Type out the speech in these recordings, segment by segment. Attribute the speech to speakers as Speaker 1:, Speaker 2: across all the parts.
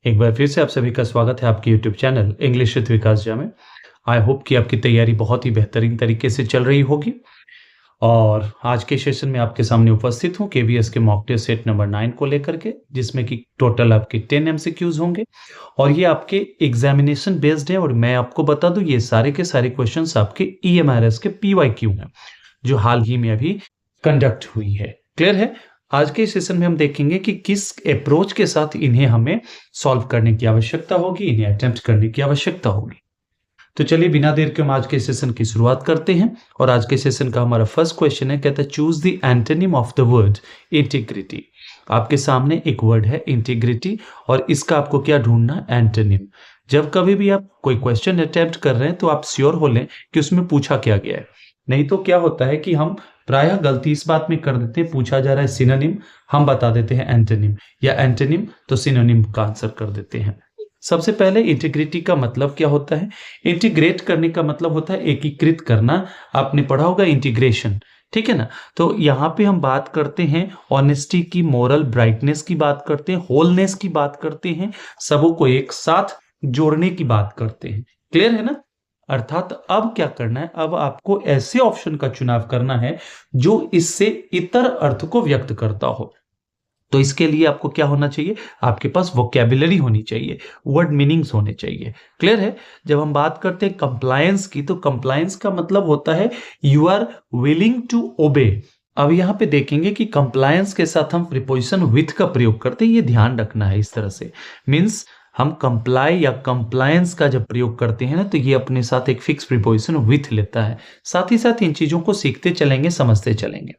Speaker 1: एक बार फिर से आप सभी का स्वागत है आपके YouTube channel English with Vikas Jha में। आई होप कि आपकी तैयारी बहुत ही बेहतरीन तरीके से चल रही होगी और आज के सेशन में आपके सामने उपस्थित हूँ केवीएस के मॉक टेस्ट सेट नंबर 9 को लेकर के, जिसमें कि टोटल आपके 10 एमसीक्यूज होंगे और ये आपके एग्जामिनेशन बेस्ड है। और मैं आपको बता दूं ये सारे के सारे क्वेश्चंस आपके ईएमआरएस के पीवाईक्यू हैं जो हाल ही में अभी कंडक्ट हुई है। क्लियर है? आज के सेशन में हम देखेंगे कि किस अप्रोच के साथ इन्हें हमें सॉल्व करने की आवश्यकता होगी, इन्हें अटेम्प्ट करने की आवश्यकता होगी। तो चलिए बिना देर के हम आज के सेशन की शुरुआत करते हैं और आज के सेशन का हमारा फर्स्ट क्वेश्चन है, कहता है choose the antonym of the word integrity. आपके सामने एक वर्ड है इंटीग्रिटी और इसका आपको क्या ढूंढना, एंटोनिम। जब कभी भी आप कोई क्वेश्चन अटेम्प्ट कर रहे हैं तो आप श्योर हो लें कि उसमें पूछा क्या गया है। नहीं तो क्या होता है कि हम प्रायः गलती इस बात में कर देते हैं, पूछा जा रहा है सिनोनिम, हम बता देते हैं एंटोनिम, या एंटोनिम तो सिनोनिम का आंसर कर देते हैं। सबसे पहले इंटीग्रिटी का मतलब क्या होता है? इंटीग्रेट करने का मतलब होता है एकीकृत करना। आपने पढ़ा होगा इंटीग्रेशन, ठीक है ना। तो यहाँ पे हम बात करते हैं ऑनेस्टी की, मोरल ब्राइटनेस की बात करते हैं, होलनेस की बात करते हैं, सबों को एक साथ जोड़ने की बात करते हैं। क्लियर है ना? अर्थात अब क्या करना है, अब आपको ऐसे ऑप्शन का चुनाव करना है जो इससे इतर अर्थ को व्यक्त करता हो। तो इसके लिए आपको क्या होना चाहिए, आपके पास वोकैबुलरी होनी चाहिए, वर्ड मीनिंग्स होने चाहिए। क्लियर है? जब हम बात करते हैं कंप्लायंस की, तो कंप्लायंस का मतलब होता है you are willing to obey. अब यहां पे देखेंगे कि कंप्लायंस के साथ हम प्रीपोजिशन विथ का प्रयोग करते हैं, ये ध्यान रखना है। इस तरह से मीन्स हम कंप्लाई या कंप्लायंस का जब प्रयोग करते हैं ना, तो ये अपने साथ एक फिक्स प्रीपोजिशन विथ लेता है। साथ ही साथ इन चीजों को सीखते चलेंगे, समझते चलेंगे।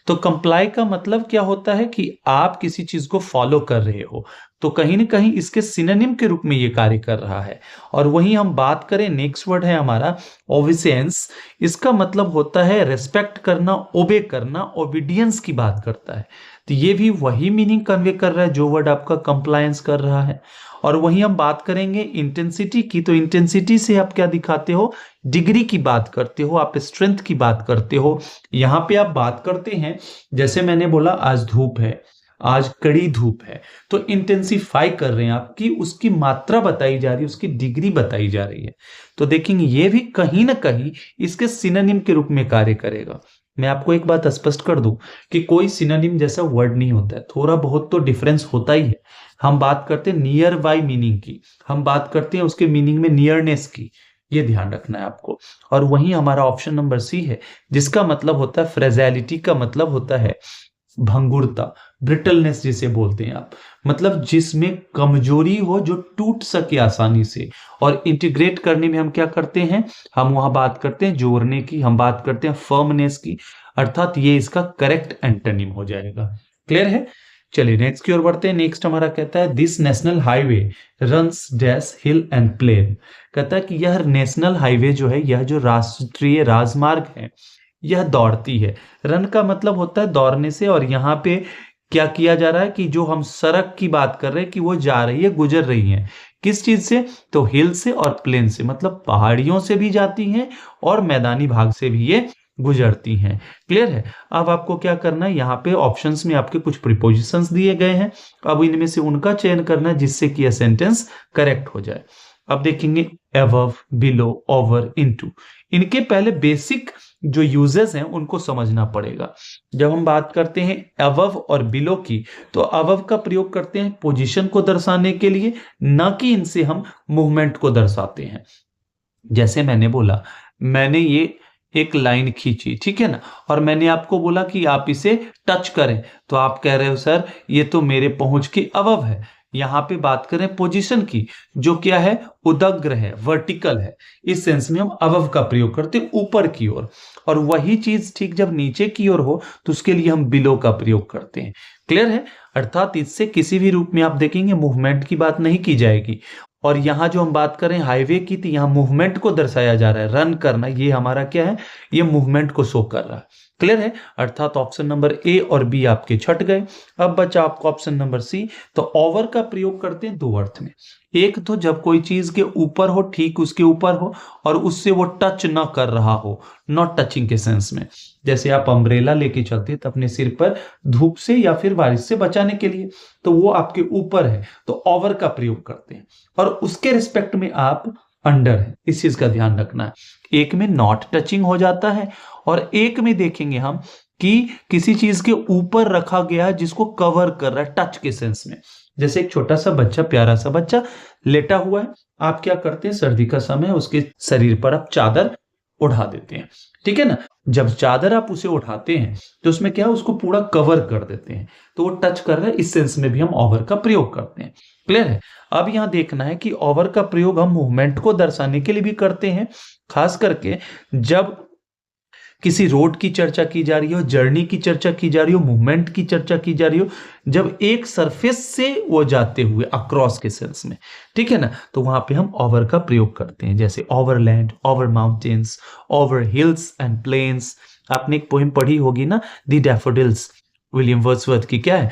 Speaker 1: तो कंप्लाई का मतलब क्या होता है कि आप किसी चीज को फॉलो कर रहे हो, तो कहीं ना कहीं इसके सिनोनिम के रूप में ये कार्य कर रहा है। और वहीं हम बात करें, नेक्स्ट वर्ड है हमारा ओबीसेंस। इसका मतलब होता है रेस्पेक्ट करना, ओबे करना, ओबीडियंस की बात करता है। तो ये भी वही मीनिंग कन्वे कर रहा है जो वर्ड आपका कंप्लायंस कर रहा है। और वहीं हम बात करेंगे इंटेंसिटी की, तो इंटेंसिटी से आप क्या दिखाते हो, डिग्री की बात करते हो, आप स्ट्रेंथ की बात करते हो। यहां पे आप बात करते हैं, जैसे मैंने बोला आज धूप है, आज कड़ी धूप है, तो इंटेंसिफाई कर रहे हैं आपकी, उसकी मात्रा बताई जा रही है, उसकी डिग्री बताई जा रही है। तो देखेंगे ये भी कहीं ना कहीं इसके सिनोनिम के रूप में कार्य करेगा। मैं आपको एक बात स्पष्ट कर दूं कि कोई सिनोनिम जैसा वर्ड नहीं होता है, थोड़ा बहुत तो डिफरेंस होता ही है। हम बात करते हैं नियर बाय मीनिंग की, हम बात करते हैं उसके मीनिंग में नियरनेस की, ये ध्यान रखना है आपको। और वहीं हमारा ऑप्शन नंबर सी है, जिसका मतलब होता है फ्रेजाइलिटी का मतलब होता है भंगुरता, ब्रिटलनेस जिसे बोलते हैं आप, मतलब जिसमें कमजोरी हो, जो टूट सके आसानी से। और इंटीग्रेट करने में हम क्या करते हैं, हम वहां बात करते हैं जोड़ने की, हम बात करते हैं फर्मनेस की, अर्थात ये इसका करेक्ट एंटोनिम हो जाएगा। क्लियर है? चलिए नेक्स्ट की ओर बढ़ते हैं। नेक्स्ट हमारा कहता है this national highway runs dash hill and plain. कहता है कि यह नेशनल हाईवे जो है, यह जो राष्ट्रीय राजमार्ग है, यह दौड़ती है। रन का मतलब होता है दौड़ने से, और यहाँ पे क्या किया जा रहा है कि जो हम सड़क की बात कर रहे हैं कि वो जा रही है, गुजर रही है, किस चीज से, तो हिल से और प्लेन से, मतलब पहाड़ियों से भी जाती हैं और मैदानी भाग से भी ये गुजरती हैं। क्लियर है? अब आपको क्या करना है, यहाँ पे ऑप्शंस में आपके कुछ प्रीपोजिशंस दिए गए हैं, अब इनमें से उनका चयन करना है जिससे कि यह सेंटेंस करेक्ट हो जाए। अब देखेंगे अबव, बिलो, ओवर, इनटू। इनके पहले बेसिक जो यूजेस हैं उनको समझना पड़ेगा। जब हम बात करते हैं अबव और बिलो की, तो अबव का प्रयोग करते हैं पोजीशन को दर्शाने के लिए, ना कि इनसे हम मूवमेंट को दर्शाते हैं। जैसे मैंने बोला, मैंने ये एक लाइन खींची, ठीक है ना, और मैंने आपको बोला कि आप इसे टच करें, तो आप कह रहे हो सर ये तो मेरे पहुंच के अबव है। यहां पे बात करें पोजीशन की, जो क्या है, उदग्र है, वर्टिकल है, इस सेंस में हम अबव का प्रयोग करते हैं, ऊपर की ओर। और वही चीज ठीक जब नीचे की ओर हो तो उसके लिए हम बिलो का प्रयोग करते हैं। क्लियर है? अर्थात इससे किसी भी रूप में आप देखेंगे मूवमेंट की बात नहीं की जाएगी। और यहां जो हम बात करें हाईवे की, तो यहां मूवमेंट को दर्शाया जा रहा है, रन करना, ये हमारा क्या है, ये मूवमेंट को शो कर रहा है। क्लियर है? अर्थात ऑप्शन नंबर ए और बी आपके छट गए। अब बचा आपको ऑप्शन नंबर सी। तो ओवर का प्रयोग करते हैं दो अर्थ में। एक तो जब कोई चीज के ऊपर हो, ठीक उसके ऊपर हो, और उससे वो टच ना कर रहा हो, नॉट टचिंग के सेंस में। जैसे आप अम्ब्रेला लेके चलते हैं तो अपने सिर पर धूप से या फिर बारिश से बचाने के लिए, तो वो आपके ऊपर है, तो ओवर का प्रयोग करते हैं। और उसके रिस्पेक्ट में आप अंडर है, इस चीज का ध्यान रखना है। एक में नॉट टचिंग हो जाता है और एक में देखेंगे हम कि किसी चीज के ऊपर रखा गया है जिसको कवर कर रहा है टच के सेंस में। जैसे एक छोटा सा बच्चा, प्यारा सा बच्चा लेटा हुआ है, आप क्या करते हैं, सर्दी का समय है, उसके शरीर पर आप चादर उठा देते हैं, ठीक है ना। जब चादर आप उसे उठाते हैं तो उसमें क्या है, उसको पूरा कवर कर देते हैं, तो वो टच कर रहा है, इस सेंस में भी हम ओवर का प्रयोग करते हैं। क्लियर है? अब यहां देखना है कि ओवर का प्रयोग हम मूवमेंट को दर्शाने के लिए भी करते हैं, खास करके जब किसी रोड की चर्चा की जा रही हो, जर्नी की चर्चा की जा रही हो, मूवमेंट की चर्चा की जा रही हो, जब एक सरफेस से वो जाते हुए अक्रॉस के सेंस में, ठीक है ना, तो वहां पे हम ओवर का प्रयोग करते हैं। जैसे overland, over mountains, over hills and plains. आपने एक पोएम पढ़ी होगी ना, द डैफोडिल्स, विलियम वर्ड्सवर्थ की, क्या है,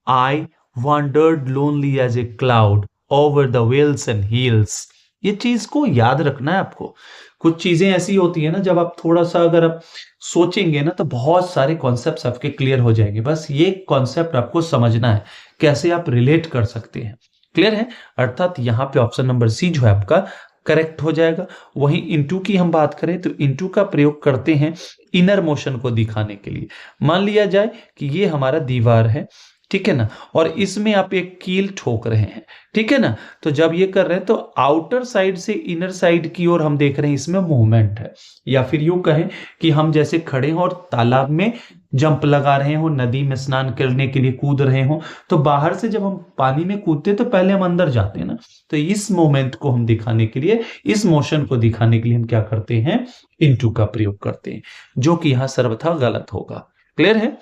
Speaker 1: आई wandered lonely as a cloud over the vales and hills। ये चीज को याद रखना है आपको। कुछ चीजें ऐसी होती है ना, जब आप थोड़ा सा अगर आप सोचेंगे ना तो बहुत सारे कॉन्सेप्ट्स आपके क्लियर हो जाएंगे। बस ये कॉन्सेप्ट आपको समझना है, कैसे आप रिलेट कर सकते हैं। क्लियर है? अर्थात यहाँ पे ऑप्शन नंबर सी जो है आपका करेक्ट हो जाएगा। वहीं इनटू की हम बात करें तो इनटू का प्रयोग करते हैं इनर मोशन को दिखाने के लिए। मान लिया जाए कि ये हमारा दीवार है, ठीक है ना, और इसमें आप एक कील ठोक रहे हैं, ठीक है ना। तो जब ये कर रहे हैं तो आउटर साइड से इनर साइड की ओर हम देख रहे हैं, इसमें मूवमेंट है। या फिर यूं कहें कि हम जैसे खड़े हों और तालाब में जंप लगा रहे हो, नदी में स्नान करने के लिए कूद रहे हो, तो बाहर से जब हम पानी में कूदते तो पहले हम अंदर जाते हैं ना। तो इस मोमेंट को हम दिखाने के लिए, इस मोशन को दिखाने के लिए हम क्या करते हैं, इनटू का प्रयोग करते हैं, जो कि यहां सर्वथा गलत होगा। क्लियर है?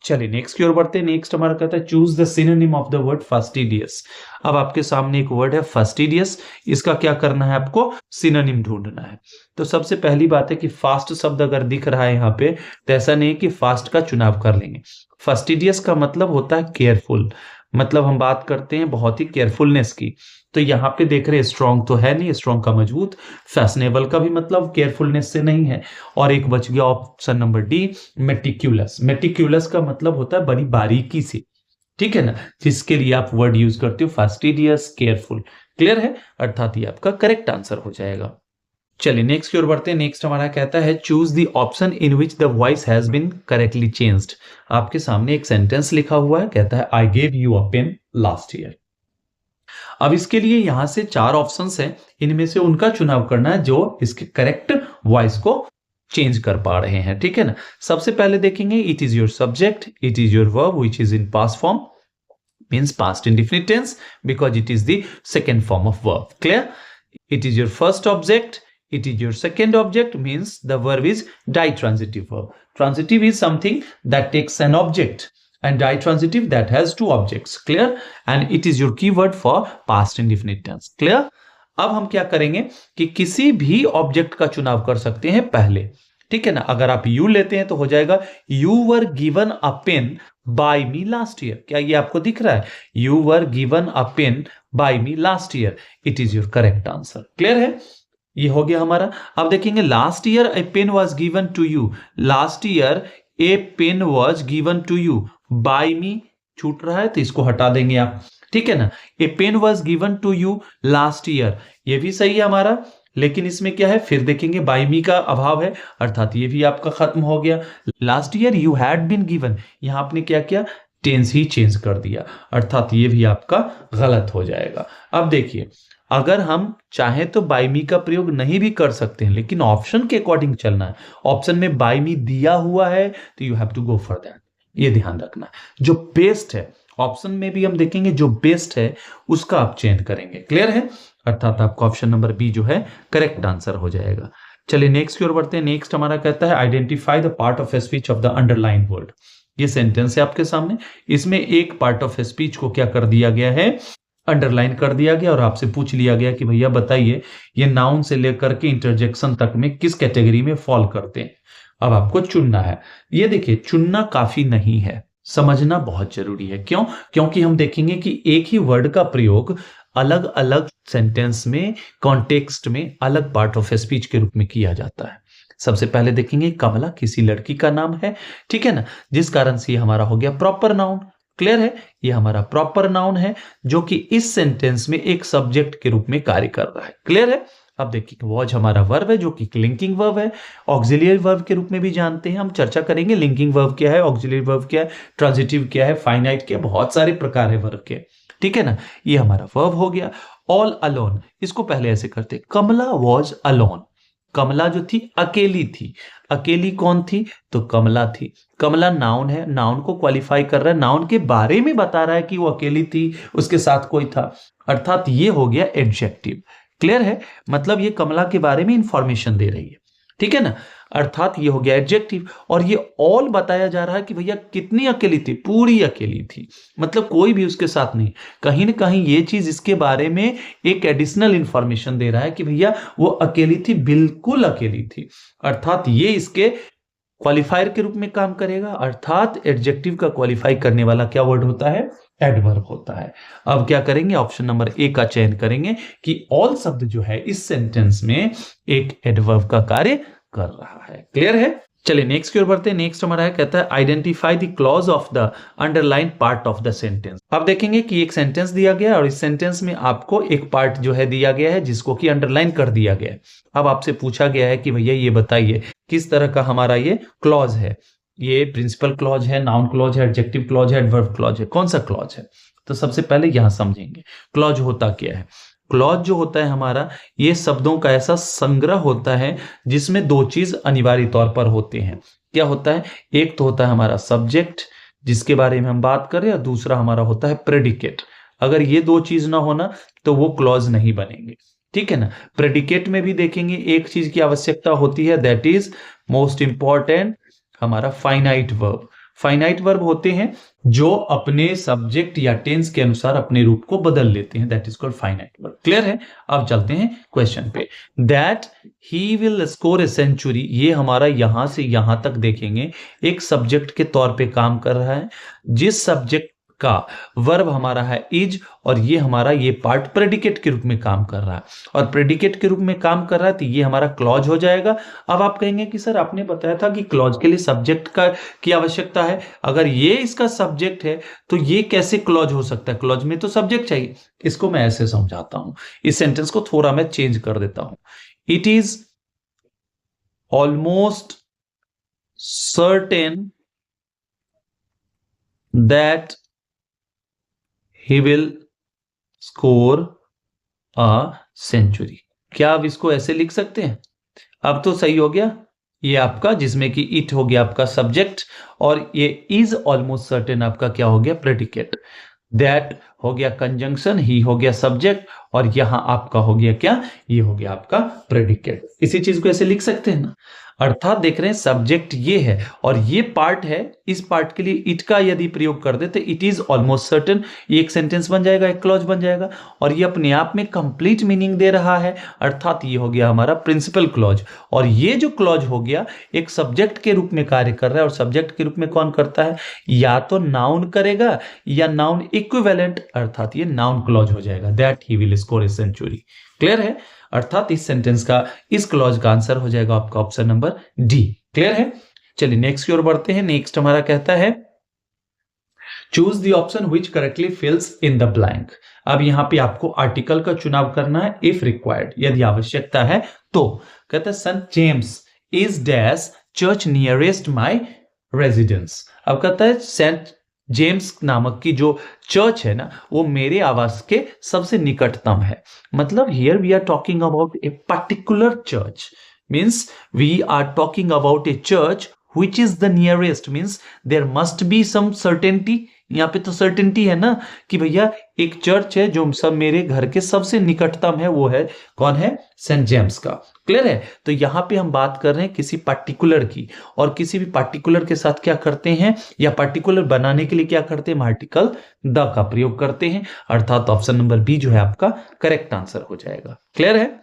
Speaker 1: चलिए नेक्स्ट की ओर बढ़ते हैं। नेक्स्ट हमारा कहता है choose the synonym of the word fastidious. अब आपके सामने एक वर्ड है फास्टिडियस, इसका क्या करना है, आपको सिनोनिम ढूंढना है। तो सबसे पहली बात है कि फास्ट शब्द अगर दिख रहा है यहाँ पे, तो ऐसा नहीं है कि फास्ट का चुनाव कर लेंगे। फास्टिडियस का मतलब होता है केयरफुल, मतलब हम बात करते हैं बहुत ही केयरफुलनेस की। तो यहाँ पे देख रहे हैं स्ट्रॉन्ग तो है नहीं, स्ट्रॉन्ग का मजबूत। फैशनेबल का भी मतलब केयरफुलनेस से नहीं है। और एक बच गया ऑप्शन नंबर डी, मेटिक्यूलस। मेटिक्यूलस का मतलब होता है बड़ी बारीकी से, ठीक है ना, जिसके लिए आप वर्ड यूज करते हो फास्टिडियस, केयरफुल। क्लियर है? अर्थात ये आपका करेक्ट आंसर हो जाएगा। चलिए नेक्स्ट की ओर बढ़ते हैं। नेक्स्ट हमारा कहता है choose the option in which the voice has been correctly changed. आपके सामने एक सेंटेंस लिखा हुआ है, कहता है I gave you a pen last year. अब इसके लिए यहां से 4 ऑप्शंस हैं, इनमें से उनका चुनाव करना है जो इसके करेक्ट वॉइस को चेंज कर पा रहे हैं, ठीक है ना। सबसे पहले देखेंगे it is your subject, it is your verb which is in past form, means past indefinite tense because it is the second form of verb. Clear? It is your first object, it is your second object, means the verb is ditransitive verb. Transitive is something that takes an object and ditransitive that has 2 objects. Clear? And it is your keyword for past indefinite tense. Clear? अब हम क्या करेंगे कि किसी भी object का चुनाव कर सकते हैं पहले, ठीक है ना। अगर आप यू लेते हैं तो हो जाएगा you were given a pen by me last year. क्या ये आपको दिख रहा है? You were given a pen by me last year, it is your correct answer. Clear है? ये हो गया हमारा। अब देखेंगे last year a pen was given to you. Last year a pen was given to you, by me छूट रहा है तो इसको हटा देंगे आप, ठीक है ना। A pen was given to you last year, ये भी सही है हमारा, लेकिन इसमें क्या है, फिर देखेंगे बाय मी का अभाव है, अर्थात ये भी आपका खत्म हो गया। Last year you had been given, यहां आपने क्या किया, टेंस ही चेंज कर दिया, अर्थात ये भी आपका गलत हो जाएगा। अब देखिए, अगर हम चाहें तो बाय मी का प्रयोग नहीं भी कर सकते हैं, लेकिन ऑप्शन के अकॉर्डिंग चलना है। ऑप्शन में बाय मी दिया हुआ है तो you have to go for that, ये ध्यान रखना। जो बेस्ट है, ऑप्शन में भी हम देखेंगे जो बेस्ट है उसका आप चेंज करेंगे। क्लियर है? अर्थात आपका ऑप्शन नंबर बी जो है करेक्ट आंसर हो जाएगा। चलिए नेक्स्ट की ओर बढ़ते हैं। नेक्स्ट हमारा कहता है identify the part of speech of the underline word. ये सेंटेंस है आपके सामने, इसमें एक पार्ट ऑफ स्पीच को क्या कर दिया गया है, अंडरलाइन कर दिया गया, और आपसे पूछ लिया गया कि भैया बताइए ये नाउन से लेकर के इंटरजेक्शन तक में किस कैटेगरी में फॉल करते हैं। अब आपको चुनना है। ये देखिए, चुनना काफी नहीं है, समझना बहुत जरूरी है। क्यों? क्योंकि हम देखेंगे कि एक ही वर्ड का प्रयोग अलग अलग सेंटेंस में, कॉन्टेक्स्ट में, अलग पार्ट ऑफ स्पीच के रूप में किया जाता है। सबसे पहले देखेंगे, कमला किसी लड़की का नाम है, ठीक है ना, जिस कारण से ये हमारा हो गया प्रॉपर नाउन। क्लियर है? ये हमारा प्रॉपर नाउन है जो कि इस सेंटेंस में एक सब्जेक्ट के रूप में कार्य कर रहा है। क्लियर है? अब देखिए, वॉच हमारा वर्ब है जो कि लिंकिंग वर्ब है, ऑक्सिलियरी वर्ब के रूप में भी जानते हैं। हम चर्चा करेंगे लिंकिंग वर्ब क्या है, ऑक्सिलियरी वर्ब क्या है, ट्रांजिटिव क्या है, फाइनाइट क्या है, बहुत सारे प्रकार है वर्ब के, ठीक है ना। ये हमारा वर्ब हो गया। ऑल अलोन, इसको पहले ऐसे करते, कमला वॉज अलोन। कमला जो थी अकेली थी। अकेली कौन थी? तो कमला थी। कमला नाउन है, नाउन को क्वालिफाई कर रहा है, नाउन के बारे में बता रहा है कि वो अकेली थी, उसके साथ कोई था, अर्थात ये हो गया एडजेक्टिव। क्लियर है? मतलब ये कमला के बारे में इंफॉर्मेशन दे रही है, ठीक है ना, अर्थात ये हो गया एडजेक्टिव। और ये ऑल बताया जा रहा है कि भैया कितनी अकेली थी, पूरी अकेली थी, मतलब कोई भी उसके साथ नहीं। कहीं ना कहीं ये चीज इसके बारे में एक एडिशनल इंफॉर्मेशन दे रहा है कि भैया वो अकेली थी, बिल्कुल अकेली थी, अर्थात ये इसके क्वालिफायर के रूप में काम करेगा। अर्थात एडजेक्टिव का क्वालिफाई करने वाला क्या वर्ड होता है? एडवर्ब होता है। अब क्या करेंगे? ऑप्शन नंबर ए का चयन करेंगे कि ऑल शब्द जो है इस सेंटेंस में एक एडवर्ब का कार्य कर रहा है। क्लियर है? चलिए नेक्स्ट की ओर बढ़ते हैं। नेक्स्ट हमारा है, कहता है identify the clause of the underline part of the sentence. अब देखेंगे कि एक सेंटेंस दिया गया है और इस सेंटेंस में आपको एक पार्ट जो है दिया गया है जिसको कि अंडरलाइन कर दिया गया है। अब आपसे पूछा गया है कि भैया ये बताइए किस तरह का हमारा ये क्लॉज है। ये प्रिंसिपल क्लॉज है, नाउन क्लॉज है, एडजेक्टिव क्लॉज है, एडवर्ब क्लॉज है, कौन सा क्लॉज है? तो सबसे पहले यहां समझेंगे क्लॉज होता क्या है। क्लॉज जो होता है हमारा, ये शब्दों का ऐसा संग्रह होता है जिसमें दो चीज अनिवार्य तौर पर होते हैं। क्या होता है? एक तो होता है हमारा सब्जेक्ट जिसके बारे में हम बात कर रहे हैं, और दूसरा हमारा होता है प्रेडिकेट। अगर ये दो चीज ना होना तो वो क्लॉज नहीं बनेंगे, ठीक है ना। प्रेडिकेट में भी देखेंगे एक चीज की आवश्यकता होती है, दैट इज मोस्ट इंपॉर्टेंट, हमारा फाइनाइट वर्ब। फाइनाइट वर्ब होते हैं जो अपने सब्जेक्ट या टेंस के अनुसार अपने रूप को बदल लेते हैं, that is called finite verb. Clear है? अब चलते हैं क्वेश्चन पे। That he will score a century, ये हमारा यहां से यहां तक देखेंगे एक सब्जेक्ट के तौर पे काम कर रहा है, जिस सब्जेक्ट का वर्ब हमारा है इज, और ये हमारा ये पार्ट प्रेडिकेट के रूप में काम कर रहा है, और प्रेडिकेट के रूप में काम कर रहा है तो ये हमारा क्लॉज हो जाएगा। अब आप कहेंगे कि सर आपने बताया था कि क्लॉज के लिए सब्जेक्ट का की आवश्यकता है, अगर ये इसका सब्जेक्ट है तो ये कैसे क्लॉज हो सकता है? क्लॉज में तो सब्जेक्ट चाहिए। इसको मैं ऐसे समझाता हूं, इस सेंटेंस को थोड़ा मैं चेंज कर देता हूं। It is almost certain that he will score a century। क्या आप इसको ऐसे लिख सकते हैं? अब तो सही हो गया ये आपका, जिसमें कि इट हो गया आपका सब्जेक्ट, और ये इज ऑलमोस्ट सर्टेन आपका क्या हो गया? प्रेडिकेट। दैट हो गया कंजंक्शन, ही हो गया सब्जेक्ट, और यहां आपका हो गया क्या? ये हो गया आपका प्रेडिकेट। इसी चीज को ऐसे लिख सकते हैं ना, अर्थात देख रहे हैं सब्जेक्ट ये है और ये पार्ट है, इस पार्ट के लिए इट का यदि प्रयोग कर देते, इट इज ऑलमोस्ट सर्टेन, ये एक सेंटेंस बन जाएगा, एक क्लॉज बन जाएगा, और ये अपने आप में कंप्लीट मीनिंग दे रहा है, अर्थात ये हो गया हमारा प्रिंसिपल क्लॉज। और ये जो क्लॉज हो गया एक सब्जेक्ट के रूप में कार्य कर रहा है, और सब्जेक्ट के रूप में कौन करता है? या तो नाउन करेगा या नाउन इक्विवेलेंट, अर्थात ये नाउन क्लॉज हो जाएगा, that he will score a century. Clear है? अर्थात इस सेंटेंस का, इस क्लॉज का आंसर हो जाएगा आपका ऑप्शन नंबर डी। क्लियर है? चलिए नेक्स्ट की ओर बढ़ते हैं। नेक्स्ट हमारा कहता है choose the option which correctly fills in the blank. अब यहां पे आपको आर्टिकल का चुनाव करना है, इफ रिक्वायर्ड, यदि आवश्यकता है तो। कहता है Saint James is dash church nearest my residence. अब कहता है सेंट जेम्स नामक की जो चर्च है ना, वो मेरे आवास के सबसे निकटतम है। मतलब here we are talking about a particular church, means we are talking about a church which is the nearest, means there must be some certainty। यहाँ पे तो सर्टेनिटी है ना कि भैया एक चर्च है जो सब मेरे घर के सबसे निकटतम है, वो है कौन है? सेंट जेम्स का। क्लियर है? तो यहाँ पे हम बात कर रहे हैं किसी पार्टिकुलर की, और किसी भी पार्टिकुलर के साथ क्या करते हैं, या पार्टिकुलर बनाने के लिए क्या करते हैं? आर्टिकल द का प्रयोग करते हैं, अर्थात ऑप्शन नंबर बी जो है आपका करेक्ट आंसर हो जाएगा। क्लियर है?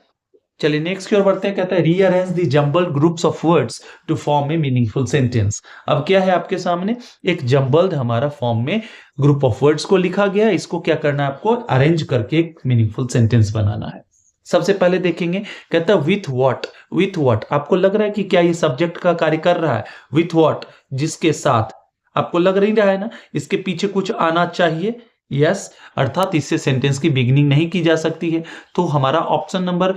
Speaker 1: चलिए नेक्स्ट की ओर बढ़ते हैं। कहता है rearrange the jumbled groups of words to form a meaningful sentence. अब क्या है आपके सामने, एक जंबल्ड हमारा फॉर्म में ग्रुप ऑफ वर्ड्स को लिखा गया है, इसको क्या करना है आपको, अरेंज करके एक मीनिंगफुल सेंटेंस बनाना है। सबसे पहले देखेंगे, कहता है विथ व्हाट। विथ व्हाट आपको लग रहा है कि क्या ये सब्जेक्ट का कार्य कर रहा है? विथ व्हाट, जिसके साथ। आपको लग नहीं रहा है ना, इसके पीछे कुछ आना चाहिए। यस, अर्थात इससे सेंटेंस की बिगिनिंग नहीं की जा सकती है। तो हमारा ऑप्शन नंबर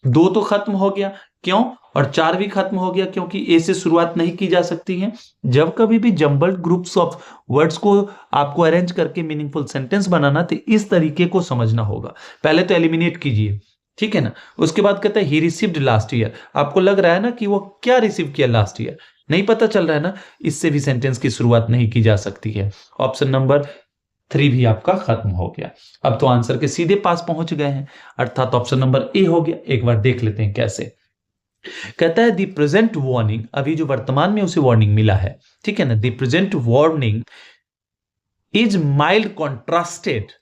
Speaker 1: 2 तो खत्म हो गया, क्यों? और 4 भी खत्म हो गया, क्योंकि ए से शुरुआत नहीं की जा सकती है। जब कभी भी जंबल्ड ग्रुप्स ऑफ वर्ड्स को आपको अरेंज करके मीनिंगफुल सेंटेंस बनाना, तो इस तरीके को समझना होगा। पहले तो एलिमिनेट कीजिए, ठीक है ना। उसके बाद कहता है ही रिसीव्ड लास्ट ईयर। आपको लग रहा है ना कि वो क्या रिसीव किया लास्ट ईयर, नहीं पता चल रहा है ना, इससे भी सेंटेंस की शुरुआत नहीं की जा सकती है। ऑप्शन नंबर 3 भी आपका खत्म हो गया। अब तो आंसर के सीधे पास पहुंच गए हैं, अर्थात ऑप्शन नंबर ए हो गया। एक बार देख लेते हैं कैसे। कहता है द प्रेजेंट वार्निंग, अभी जो वर्तमान में उसे वार्निंग मिला है, ठीक है ना। The present warning is mild contrasted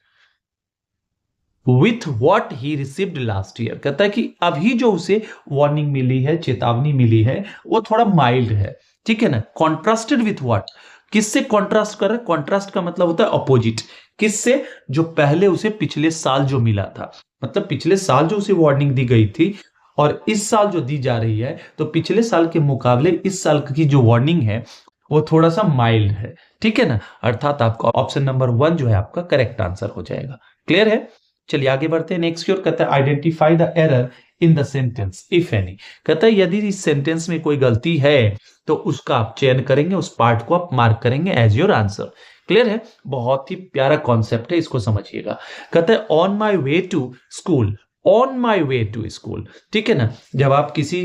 Speaker 1: with what he received last year. कहता है कि अभी जो उसे वार्निंग मिली है, चेतावनी मिली है, वो थोड़ा माइल्ड है, ठीक है ना। कॉन्ट्रास्टेड विथ व्हाट, किससे कॉन्ट्रास्ट कर रहा है? कॉन्ट्रास्ट का मतलब होता है अपोजिट। किससे? जो पहले उसे पिछले साल जो मिला था, मतलब पिछले साल जो उसे वार्निंग दी गई थी और इस साल जो दी जा रही है, तो पिछले साल के मुकाबले इस साल की जो वार्निंग है वो थोड़ा सा माइल्ड है, ठीक है ना। अर्थात आपका ऑप्शन नंबर 1 जो है आपका करेक्ट आंसर हो जाएगा। क्लियर है? चलिए आगे बढ़ते हैं। नेक्स्ट की ओर कहता है identify the error in the sentence if any. कहता है यदि इस सेंटेंस में कोई गलती है तो उसका आप चयन करेंगे, उस पार्ट को आप मार्क करेंगे एज योर आंसर। क्लियर है? बहुत ही प्यारा कॉन्सेप्ट है, इसको समझिएगा। कहता है on my way to school. On my way to school, ठीक है ना। जब आप किसी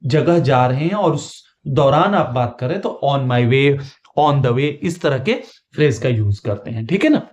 Speaker 1: जगह जा रहे हैं और उस दौरान आप बात करें तो on my way, on the वे, इस तरह के फ्रेज का यूज करते हैं, ठीक है ना।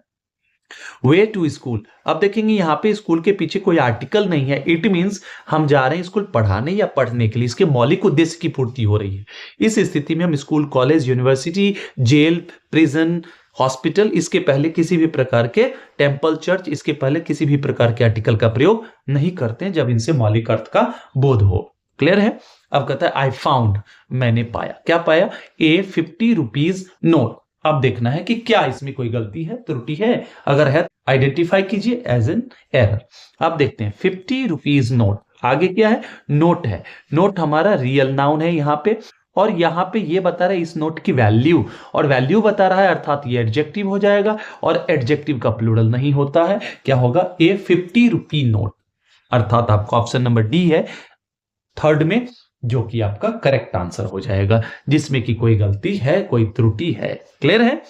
Speaker 1: वे टू स्कूल, अब देखेंगे यहां पे स्कूल के पीछे कोई आर्टिकल नहीं है। इट मींस हम जा रहे हैं स्कूल पढ़ाने या पढ़ने के लिए, इसके मौलिक उद्देश्य की पूर्ति हो रही है। इस स्थिति में हम school, college, university, jail, prison, hospital, इसके पहले किसी भी प्रकार के, टेम्पल, चर्च, इसके पहले किसी भी प्रकार के आर्टिकल का प्रयोग नहीं करते हैं जब इनसे मौलिक अर्थ का बोध हो। क्लियर है? अब कहता है आई फाउंड, मैंने पाया। क्या पाया? ए 50 रुपीज नोट। अब देखना है कि क्या इसमें कोई गलती है, त्रुटि है। अगर है आइडेंटिफाई कीजिए एज एन एरर। अब देखते हैं 50 रुपीज नोट, आगे क्या है? नोट है। नोट हमारा रियल नाउन है यहाँ पे, और यहाँ पे ये बता रहा है इस नोट की वैल्यू, और वैल्यू बता रहा है, अर्थात ये एडजेक्टिव हो जाएगा, और एडजेक्टिव का प्लूरल नहीं होता है। क्या होगा? ए 50 रुपी नोट। अर्थात आपका ऑप्शन नंबर डी है थर्ड में, जो कि आपका करेक्ट आंसर हो जाएगा, जिसमें कि कोई गलती है, कोई त्रुटि है। क्लियर है?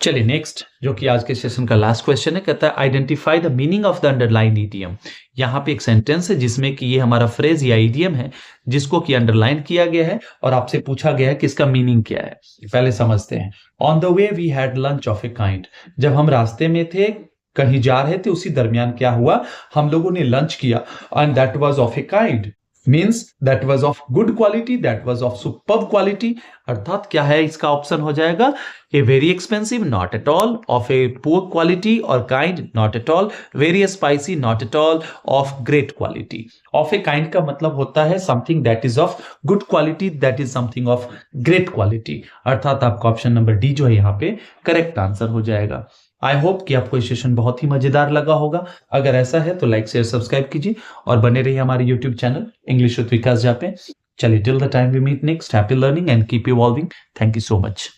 Speaker 1: चलिए नेक्स्ट, जो कि आज के सेशन का लास्ट क्वेश्चन है। कहता है identify the meaning of the underline idiom. यहाँ पे एक सेंटेंस है जिसमें कि ये हमारा फ्रेज या ईडियम है, जिसको कि अंडरलाइन किया गया है और आपसे पूछा गया है कि इसका मीनिंग क्या है। पहले समझते हैं। On the way we had lunch of a kind. जब हम रास्ते में थे, कहीं जा रहे थे, उसी दरमियान क्या हुआ? हम लोगों ने लंच किया, and that was of a kind, means that was of good quality, that was of superb quality. अर्थात क्या है इसका ऑप्शन हो जाएगा? A very expensive, not at all, of a poor quality, और kind, not at all, very spicy, not at all, of great quality. Of a kind का मतलब होता है something that is of good quality, that is something of great quality. अर्थात आपका option number D जो है यहाँ पे करेक्ट आंसर हो जाएगा। आई होप कि आपको ये सेशन बहुत ही मजेदार लगा होगा। अगर ऐसा है तो लाइक, शेयर, सब्सक्राइब कीजिए और बने रहिए हमारे YouTube channel English with Vikas Jha पे। चलिए, till the time we meet next, happy learning and keep evolving. Thank you so much.